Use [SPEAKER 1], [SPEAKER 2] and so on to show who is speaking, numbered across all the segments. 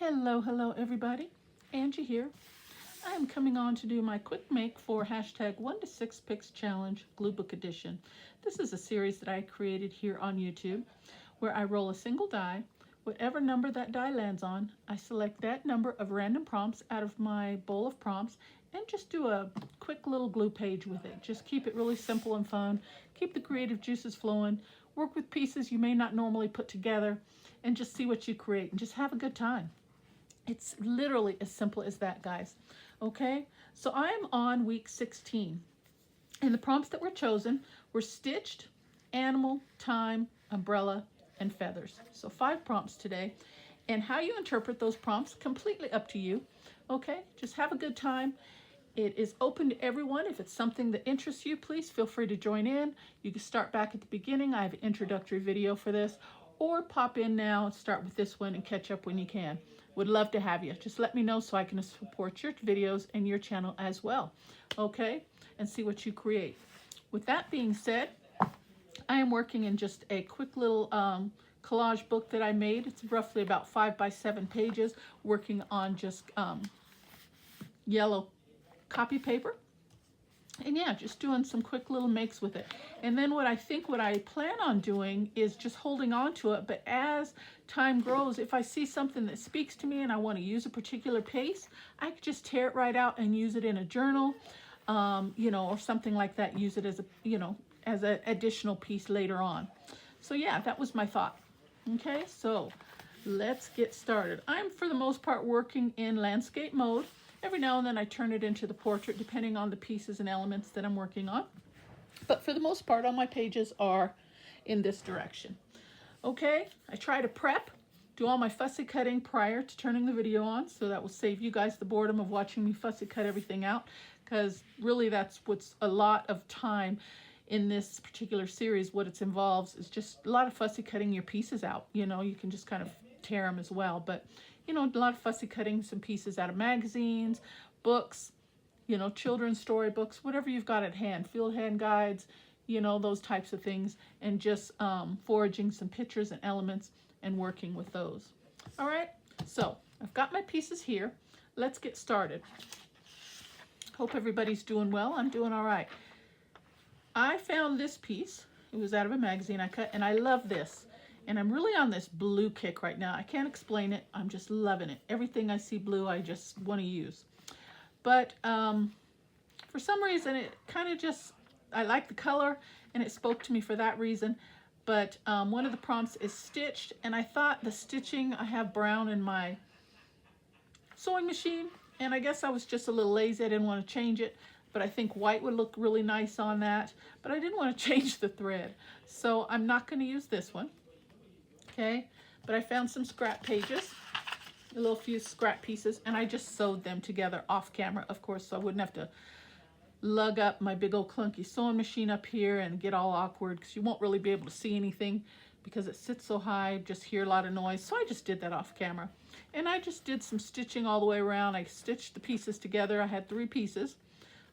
[SPEAKER 1] Hello everybody. Angie here. I am coming on to do my quick make for hashtag 1 to 6 Picks Challenge Glue Book Edition. This is a series that I created here on YouTube where I roll a single die. Whatever number that die lands on, I select that number of random prompts out of my bowl of prompts and just do a quick little glue page with it. Just keep it really simple and fun. Keep the creative juices flowing. Work with pieces you may not normally put together and just see what you create and just have a good time. It's literally as simple as that, guys. Okay, so I'm on week 16 and the prompts that were chosen were stitched, animal, time, umbrella, and feathers. So 5 prompts today, and how you interpret those prompts, completely up to you. Okay, just have a good time. It is open to everyone. If it's something that interests you, please feel free to join in. You can start back at the beginning. I have an introductory video for this, or pop in now and start with this one and catch up when you can. Would love to have you. Just let me know so I can support your videos and your channel as well. Okay, and see what you create. With that being said, I am working in just a quick little collage book that I made. It's roughly about 5 by 7 pages, working on just yellow copy paper. And yeah, just doing some quick little makes with it. And then what I plan on doing is just holding on to it. But as time grows, if I see something that speaks to me and I want to use a particular piece, I could just tear it right out and use it in a journal, you know, or something like that. Use it as a, you know, as an additional piece later on. So yeah, that was my thought. Okay, so let's get started. I'm for the most part working in landscape mode. Every now and then I turn it into the portrait depending on the pieces and elements that I'm working on. But for the most part, all my pages are in this direction. Okay, I try to prep, do all my fussy cutting prior to turning the video on, so that will save you guys the boredom of watching me fussy cut everything out, because really that's what's a lot of time in this particular series. What it involves is just a lot of fussy cutting your pieces out. You know, you can just kind of tear them as well, but you know, a lot of fussy cutting some pieces out of magazines, books, you know, children's storybooks, whatever you've got at hand, field hand guides, you know, those types of things, and just foraging some pictures and elements and working with those. All right, so I've got my pieces here. Let's get started. Hope everybody's doing well. I'm doing all right. I found this piece. It was out of a magazine I cut, and I love this. And I'm really on this blue kick right now. I can't explain it. I'm just loving it. Everything I see blue, I just want to use. But for some reason, it kind of just, I like the color, and it spoke to me for that reason. But one of the prompts is stitched, and I thought the stitching, I have brown in my sewing machine, and I guess I was just a little lazy. I didn't want to change it, but I think white would look really nice on that. But I didn't want to change the thread, so I'm not going to use this one. Okay, but I found some scrap pages, a little few scrap pieces, and I just sewed them together off camera, of course, so I wouldn't have to lug up my big old clunky sewing machine up here and get all awkward, because you won't really be able to see anything because it sits so high, just hear a lot of noise. So I just did that off camera, and I just did some stitching all the way around. I stitched the pieces together. I had 3 pieces,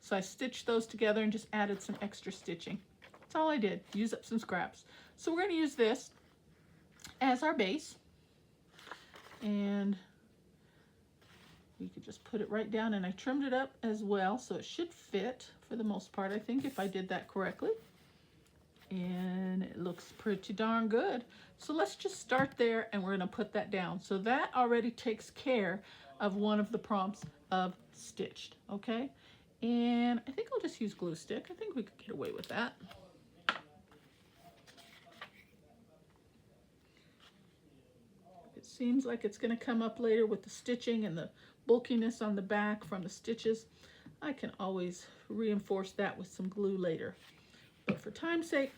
[SPEAKER 1] so I stitched those together and just added some extra stitching. That's all I did, use up some scraps. So we're going to use this as our base, and we could just put it right down, and I trimmed it up as well, so it should fit for the most part, I think, if I did that correctly, and it looks pretty darn good. So let's just start there, and we're going to put that down. So that already takes care of one of the prompts of stitched. Okay, and I think I'll just use glue stick. I think we could get away with that. Seems like it's going to come up later with the stitching and the bulkiness on the back from the stitches. I can always reinforce that with some glue later. But for time's sake,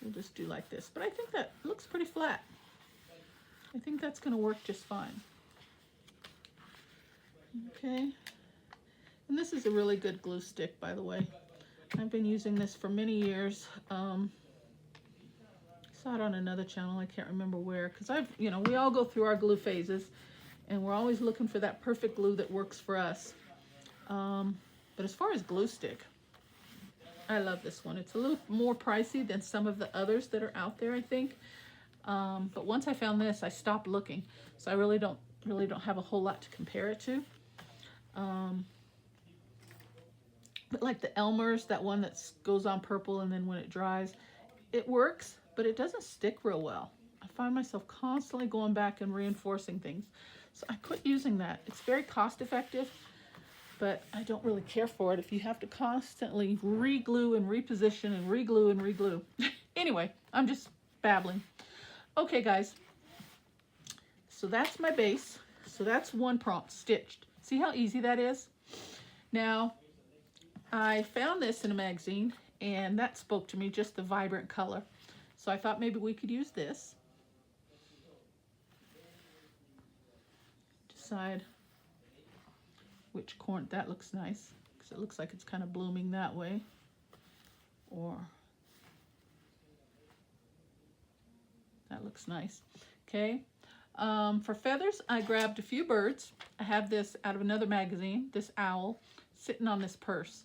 [SPEAKER 1] we'll just do like this. But I think that looks pretty flat. I think that's going to work just fine. Okay. And this is a really good glue stick, by the way. I've been using this for many years. Saw it on another channel, I can't remember where, because you know, we all go through our glue phases, and we're always looking for that perfect glue that works for us. But as far as glue stick, I love this one. It's a little more pricey than some of the others that are out there, I think. But once I found this, I stopped looking. So I really don't have a whole lot to compare it to. But like the Elmer's, that one that goes on purple and then when it dries, it works, but it doesn't stick real well. I find myself constantly going back and reinforcing things. So I quit using that. It's very cost effective, but I don't really care for it if you have to constantly re-glue and reposition and re-glue and re-glue. Anyway, I'm just babbling. Okay, guys. So that's my base. So that's one prompt stitched. See how easy that is? Now, I found this in a magazine, and that spoke to me, just the vibrant color. So I thought maybe we could use this. Decide which corner. That looks nice, because it looks like it's kind of blooming that way. Or that looks nice. Okay. For feathers, I grabbed a few birds. I have this out of another magazine, this owl, sitting on this purse.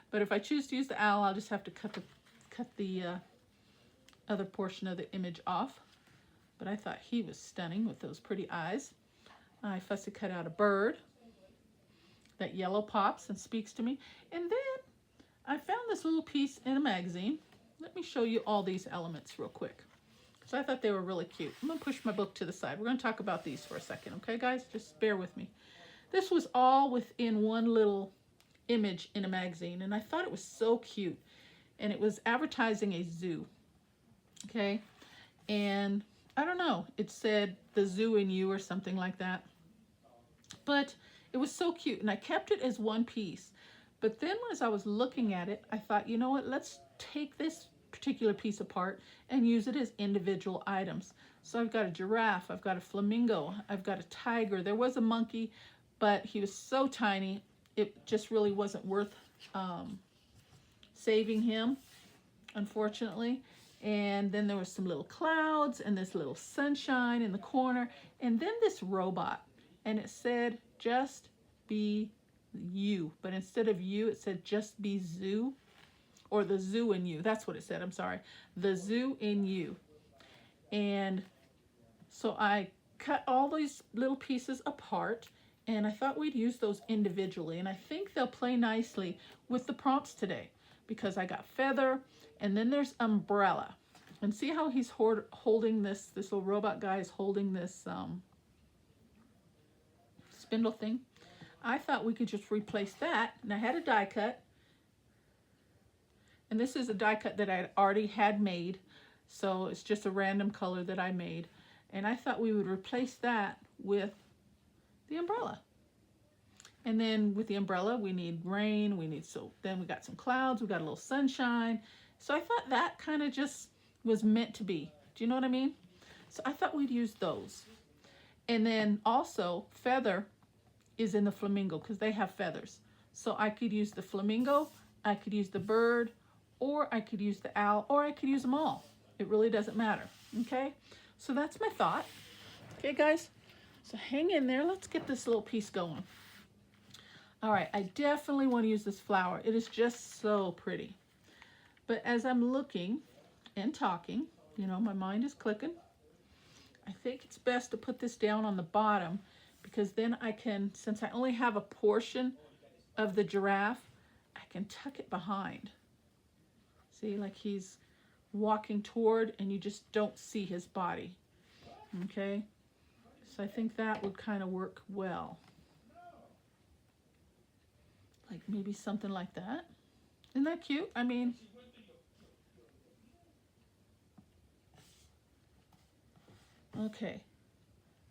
[SPEAKER 1] But if I choose to use the owl, I'll just have to cut the other portion of the image off. But I thought he was stunning with those pretty eyes. I fussy cut out a bird. That yellow pops and speaks to me. And then I found this little piece in a magazine. Let me show you all these elements real quick. So I thought they were really cute. I'm going to push my book to the side. We're going to talk about these for a second. Okay, guys? Just bear with me. This was all within one little image in a magazine, and I thought it was so cute. And it was advertising a zoo. Okay? And I don't know. It said the zoo in you or something like that. But it was so cute, and I kept it as one piece. But then as I was looking at it, I thought, you know what? Let's take this particular piece apart and use it as individual items. So I've got a giraffe, I've got a flamingo, I've got a tiger. There was a monkey, but he was so tiny, it just really wasn't worth saving him, unfortunately. And then there was some little clouds and this little sunshine in the corner, and then this robot, and it said just be you, but instead of you it said just be zoo, or the zoo in you. That's what it said. I'm sorry, the zoo in you. And so I cut all these little pieces apart, and I thought we'd use those individually, and I think they'll play nicely with the prompts today, because I got feather, and then there's umbrella. And see how he's holding this little robot guy is holding this spindle thing. I thought we could just replace that, and I had a die cut, and this is a die cut that I already had made, so it's just a random color that I made, and I thought we would replace that with the umbrella. And then with the umbrella we need rain, so then we got some clouds, we got a little sunshine. So I thought that kind of just was meant to be. Do you know what I mean? So I thought we'd use those. And then also feather is in the flamingo, because they have feathers. So I could use the flamingo, I could use the bird, or I could use the owl, or I could use them all. It really doesn't matter. Okay? So that's my thought. Okay, guys? So hang in there. Let's get this little piece going. All right, I definitely want to use this flower. It is just so pretty. But as I'm looking and talking, you know, my mind is clicking. I think it's best to put this down on the bottom, because then I can, since I only have a portion of the giraffe, I can tuck it behind. See, like he's walking toward, and you just don't see his body. Okay? So I think that would kind of work well. Like maybe something like that. Isn't that cute? I mean, okay.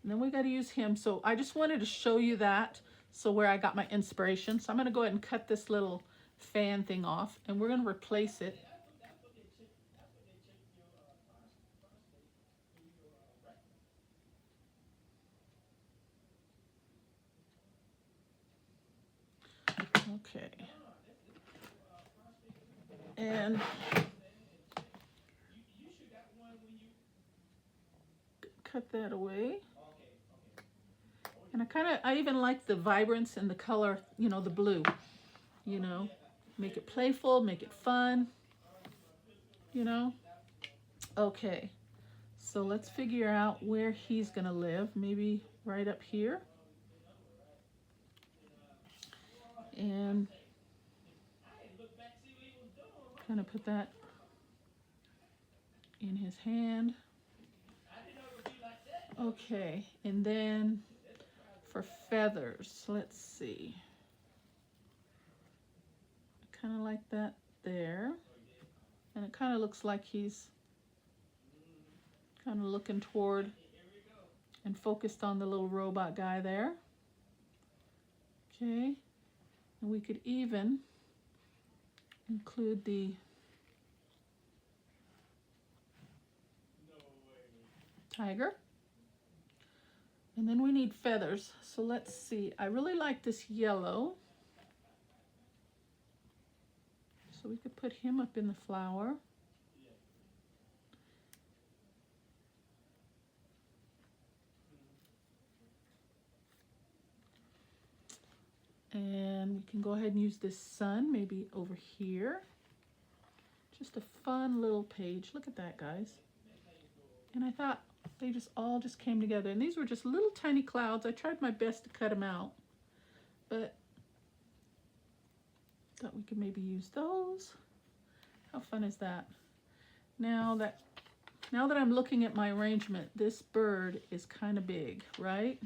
[SPEAKER 1] And then we got to use him. So I just wanted to show you that. So where I got my inspiration. So I'm going to go ahead and cut this little fan thing off, and we're going to replace it. Okay. And cut that away. And I even like the vibrance and the color, you know, the blue, you know, make it playful, make it fun, you know. Okay, So let's figure out where he's gonna live. Maybe right up here. And kind of put that in his hand. Okay, and then for feathers, let's see. Kind of like that there. And it kind of looks like he's kind of looking toward and focused on the little robot guy there. Okay, and we could even include the tiger. And then we need feathers. So let's see. I really like this yellow. So we could put him up in the flower. And we can go ahead and use this sun maybe over here. Just a fun little page. Look at that, guys. And I thought they all just came together. And these were just little tiny clouds. I tried my best to cut them out, but thought we could maybe use those. How fun is that? Now that I'm looking at my arrangement, this bird is kind of big, right?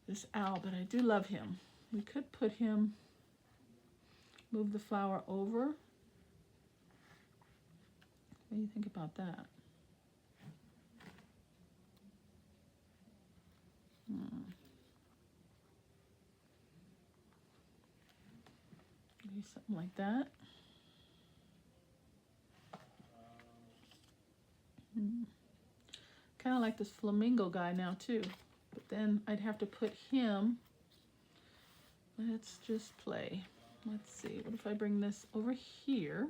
[SPEAKER 1] This owl, but I do love him. We could put him, move the flower over. What do you think about that? Maybe something like that. Kind of like this flamingo guy now too. But then I'd have to put him, let's just play. Let's see, what if I bring this over here?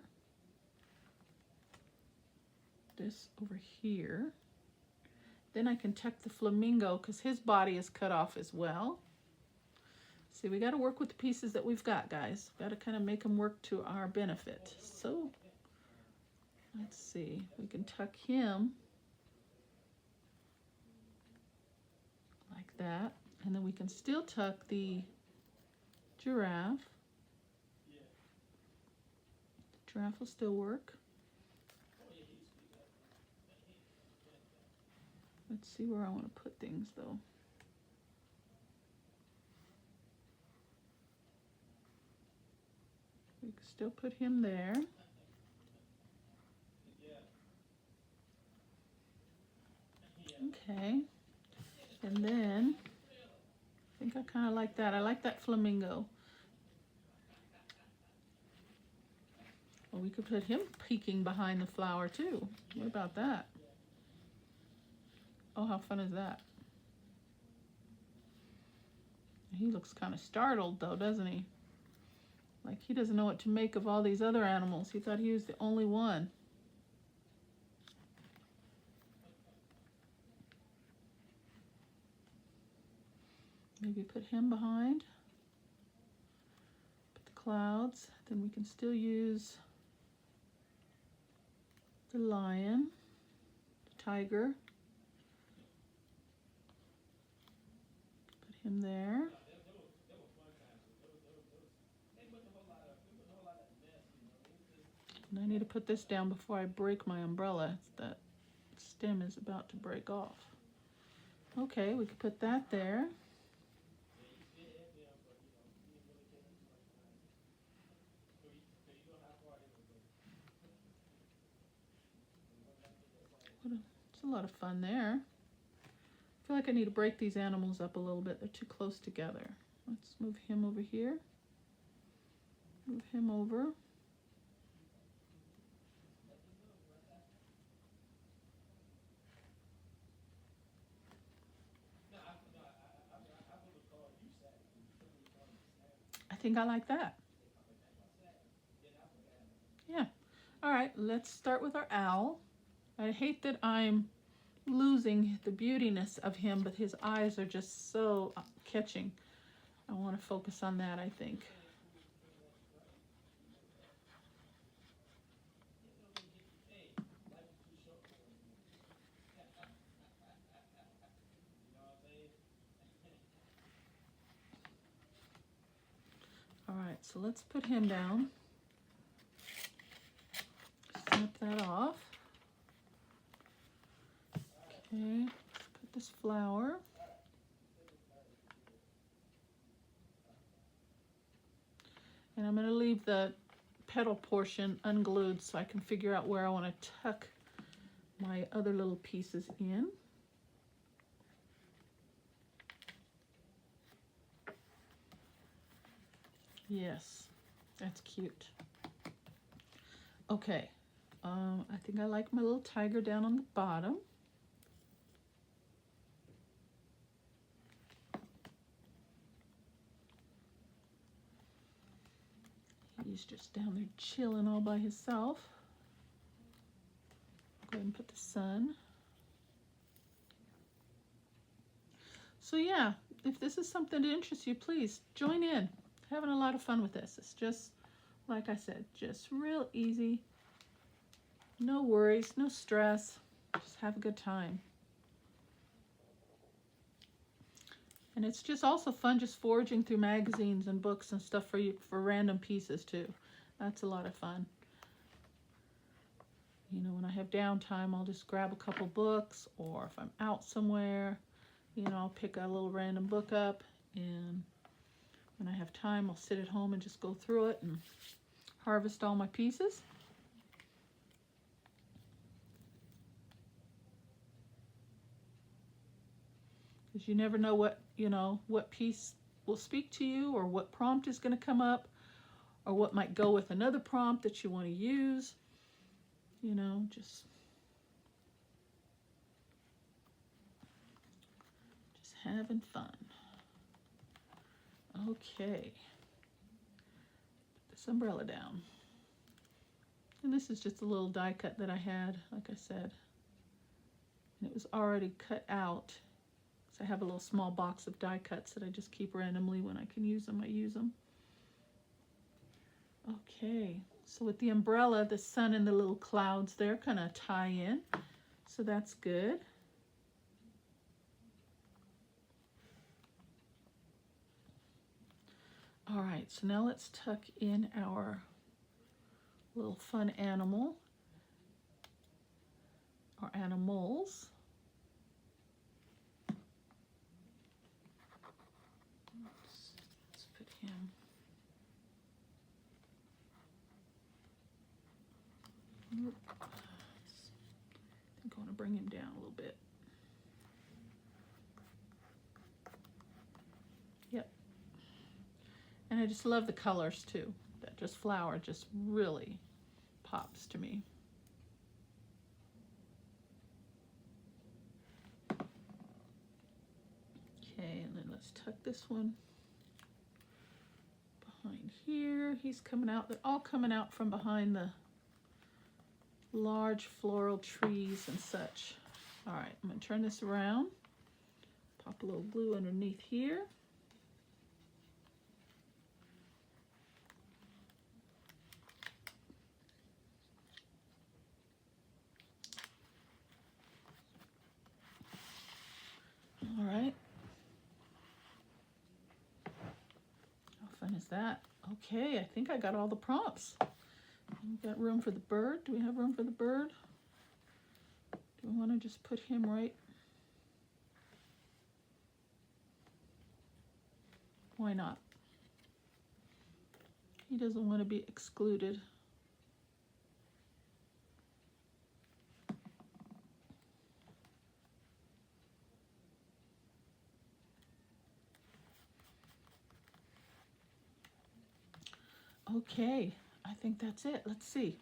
[SPEAKER 1] This over here. Then I can tuck the flamingo because his body is cut off as well. See, we got to work with the pieces that we've got, guys. Got to kind of make them work to our benefit. So let's see, we can tuck him like that, and then we can still tuck the giraffe. The giraffe will still work. Let's see where I want to put things though. We can still put him there. Okay. And then I think I kind of like that. I like that flamingo. Well, we could put him peeking behind the flower too. What about that? Oh, how fun is that? He looks kind of startled though, doesn't he? Like he doesn't know what to make of all these other animals. He thought he was the only one. Maybe put him behind. Put the clouds. Then we can still use the lion, the tiger. Put him there. And I need to put this down before I break my umbrella. That stem is about to break off. Okay, we could put that there. It's a lot of fun there. I feel like I need to break these animals up a little bit. They're too close together. Let's move him over here. Move him over. I think I like that. Yeah. All right, let's start with our owl. I hate that I'm losing the beautiness of him, but his eyes are just so catching. I want to focus on that, I think. so let's put him down. Snip that off. Okay, let's put this flower. And I'm going to leave the petal portion unglued so I can figure out where I want to tuck my other little pieces in. Yes, that's cute. Okay, I think I like my little tiger down on the bottom. He's just down there chilling all by himself. Go ahead and put the sun. So yeah, if this is something that interests you, please join in. Having a lot of fun with this. It's just, like I said, just real easy. No worries, no stress. Just have a good time. And it's just also fun just foraging through magazines and books and stuff for you for random pieces too. That's a lot of fun. You know, when I have downtime, I'll just grab a couple books, or if I'm out somewhere, you know, I'll pick a little random book up, and when I have time, I'll sit at home and just go through it and harvest all my pieces. Because you never know what, you know, what piece will speak to you, or what prompt is going to come up, or what might go with another prompt that you want to use. You know, just having fun. Okay. Put this umbrella down. And this is just a little die cut that I had, like I said. And it was already cut out. So I have a little small box of die cuts that I just keep randomly. When I can use them, I use them. Okay, so with the umbrella, the sun and the little clouds there kind of tie in. So that's good. All right, so now let's tuck in our little fun animal, or animals. Let's put him. I think I want to bring him down a little bit. Yep. And I just love the colors too. That just flower just really pops to me. Okay, and then let's tuck this one behind here. He's coming out. They're all coming out from behind the large floral trees and such. All right, I'm going to turn this around. Pop a little glue underneath here. All right. How fun is that? Okay, I think I got all the prompts. We've got room for the bird. Do we have room for the bird? Do we want to just put him right? Why not? He doesn't want to be excluded. Okay, I think that's it. Let's see.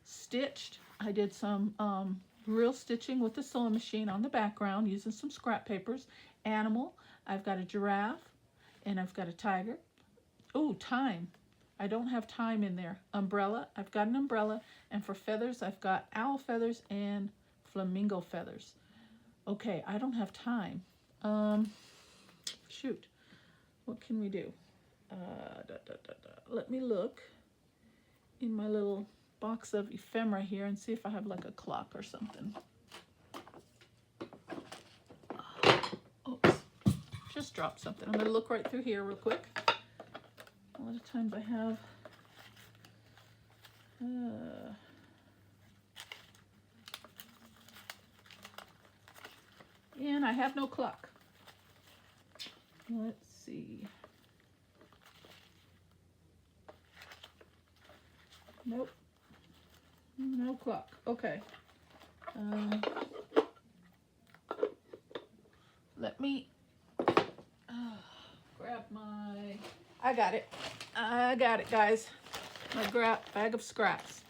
[SPEAKER 1] Stitched. I did some real stitching with the sewing machine on the background using some scrap papers. Animal. I've got a giraffe and I've got a tiger. Oh, time. I don't have time in there. Umbrella. I've got an umbrella. And for feathers, I've got owl feathers and flamingo feathers. Okay, I don't have time. Shoot. What can we do? Let me look in my little box of ephemera here and see if I have like a clock or something. Oops, just dropped something. I'm going to look right through here real quick. A lot of times I have and I have no clock. Let's see. Nope. No clock. Okay. Let me grab my... I got it. I got it, guys. My bag of scraps.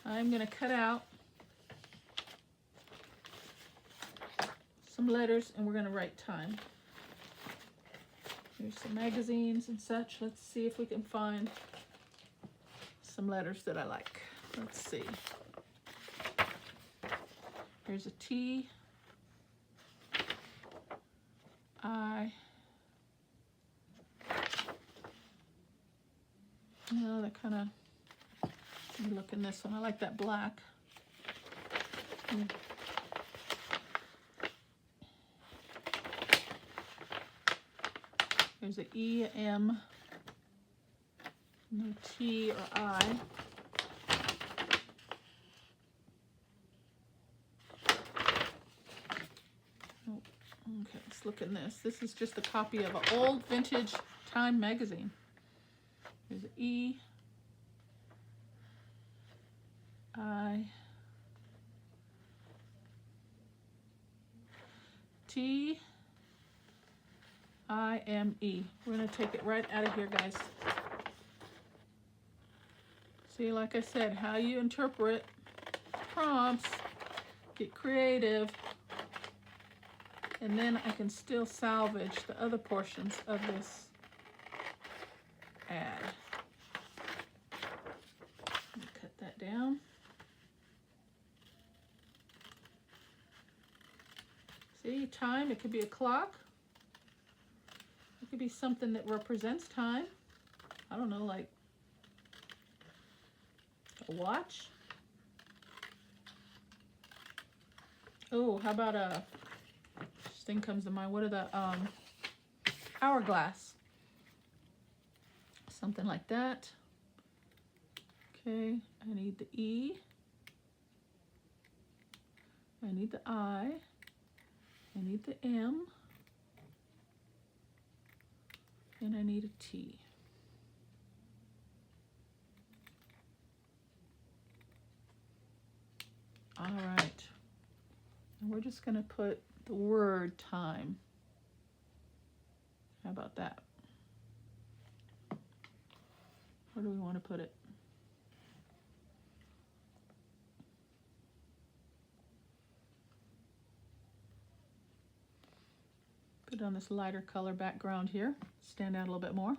[SPEAKER 1] I'm going to cut out some letters and we're going to write time. Here's some magazines and such. Let's see if we can find some letters that I like. Let's see. Here's a T, I. No, that kind of, let me look in this one. I like that black. There's an E, M, no T or I. Oh, okay, let's look in this. This is just a copy of an old vintage Time magazine. There's an E, I, T, I, M, E. We're going to take it right out of here, guys. See, like I said, how you interpret prompts, get creative, and then I can still salvage the other portions of this ad. Let me cut that down. See, time, it could be a clock. It could be something that represents time. I don't know, like a watch. Oh, how about this thing comes to mind. What are the hourglass? Something like that. Okay, I need the E. I need the I. I need the M. And I need a T. All right. And we're just going to put the word time. How about that? Where do we want to put it? Put on this lighter color background here. Stand out a little bit more.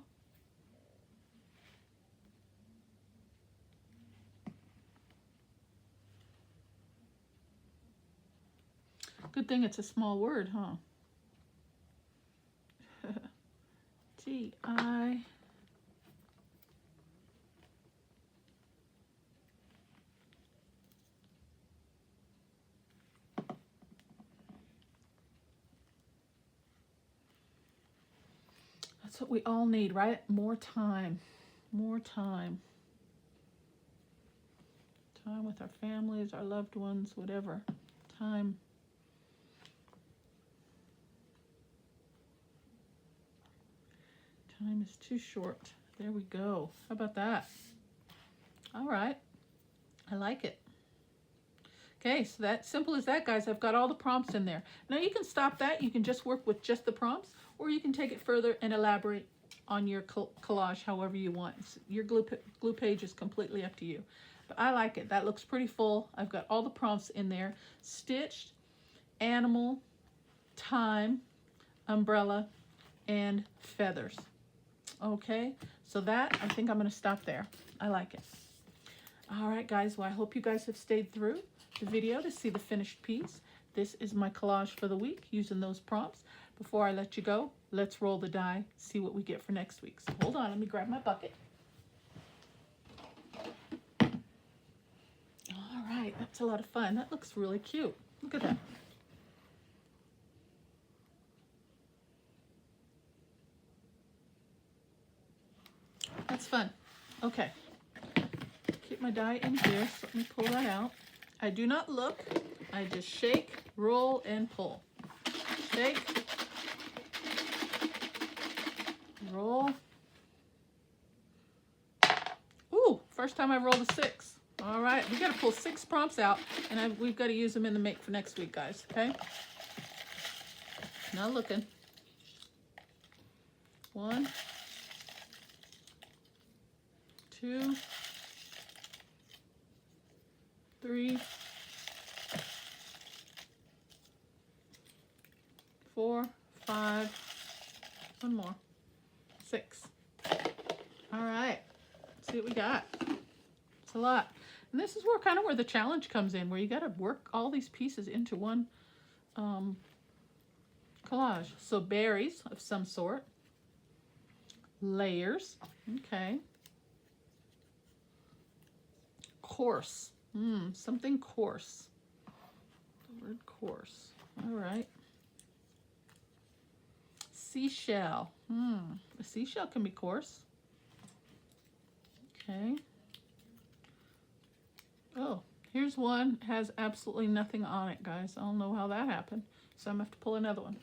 [SPEAKER 1] Good thing it's a small word, huh? T-I. That's what we all need, right? More time. More time. Time with our families, our loved ones, whatever. Time. Time is too short. There we go. How about that? All right. I like it. Okay, so that's simple as that, guys. I've got all the prompts in there. Now you can stop that. You can just work with just the prompts, or you can take it further and elaborate on your collage however you want. Your glue page is completely up to you. But I like it. That looks pretty full. I've got all the prompts in there. Stitched, animal, time, umbrella, and feathers. Okay, so that, I think I'm going to stop there. I like it. All right, guys. Well, I hope you guys have stayed through the video to see the finished piece. This is my collage for the week using those prompts. Before I let you go, let's roll the die, see what we get for next week. So hold on, let me grab my bucket. All right, that's a lot of fun. That looks really cute. Look at that. That's fun. Okay. Keep my die in here, so let me pull that out. I do not look. I just shake, roll, and pull. Shake, roll. Ooh, first time I rolled a 6. All right, we got to pull 6 prompts out, and we've got to use them in the make for next week, guys, okay? Not looking. 1, 2, 3, 4, 5, one more, 6. All right, let's see what we got. It's a lot. And this is where the challenge comes in, where you got to work all these pieces into one collage. So berries of some sort, layers, okay, coarse, something coarse, the word coarse, all right, seashell, a seashell can be coarse, okay. Oh, here's one, has absolutely nothing on it, guys. I don't know how that happened, so I'm gonna have to pull another one.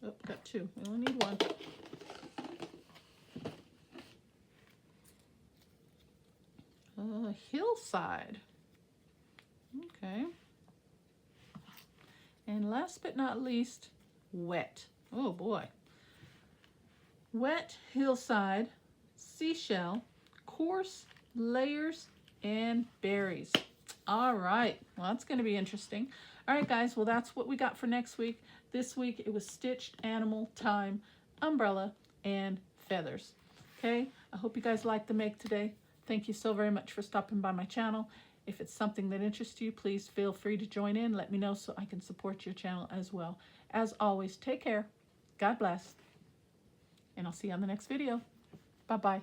[SPEAKER 1] Oh, got 2. We only need 1. Hillside. Okay. And last but not least, wet. Oh boy. Wet, hillside, seashell, coarse, layers, and berries. All right. Well, that's going to be interesting. All right, guys. Well, that's what we got for next week. This week, it was stitched, animal, time, umbrella, and feathers. Okay. I hope you guys liked the make today. Thank you so very much for stopping by my channel. If it's something that interests you, please feel free to join in. Let me know so I can support your channel as well. As always, take care. God bless. And I'll see you on the next video. Bye-bye.